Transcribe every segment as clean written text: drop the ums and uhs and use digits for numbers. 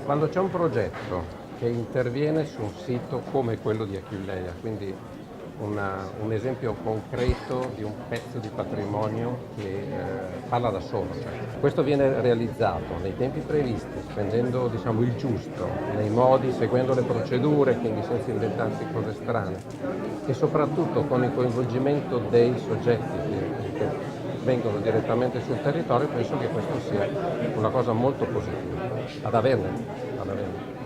Quando c'è un progetto che interviene su un sito come quello di Aquileia, quindi un esempio concreto di un pezzo di patrimonio che parla da solo. Cioè, questo viene realizzato nei tempi previsti, spendendo diciamo, il giusto, nei modi, seguendo le procedure, quindi senza inventarsi cose strane e soprattutto con il coinvolgimento dei soggetti che vengono direttamente sul territorio, penso che questo sia una cosa molto positiva. Ad averne, ad averne.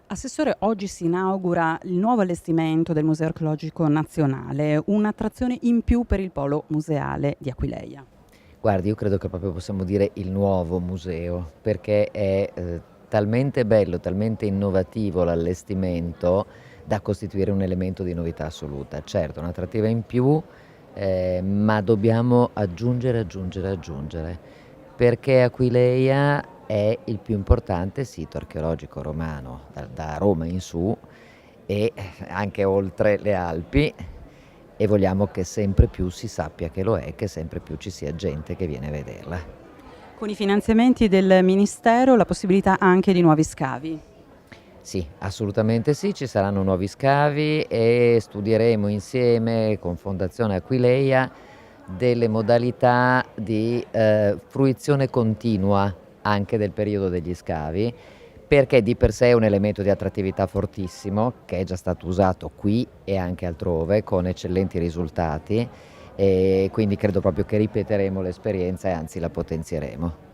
Assessore, oggi si inaugura il nuovo allestimento del Museo Archeologico Nazionale, un'attrazione in più per il polo museale di Aquileia. Guardi, io credo che proprio possiamo dire il nuovo museo, perché è talmente bello, talmente innovativo l'allestimento da costituire un elemento di novità assoluta. Certo, un'attrattiva in più, ma dobbiamo aggiungere, perché Aquileia è il più importante sito archeologico romano, da Roma in su e anche oltre le Alpi, e vogliamo che sempre più si sappia che lo è, che sempre più ci sia gente che viene a vederla. Con i finanziamenti del Ministero la possibilità anche di nuovi scavi. Sì, assolutamente sì, ci saranno nuovi scavi e studieremo insieme con Fondazione Aquileia delle modalità di fruizione continua anche del periodo degli scavi, perché di per sé è un elemento di attrattività fortissimo che è già stato usato qui e anche altrove con eccellenti risultati, e quindi credo proprio che ripeteremo l'esperienza e anzi la potenzieremo.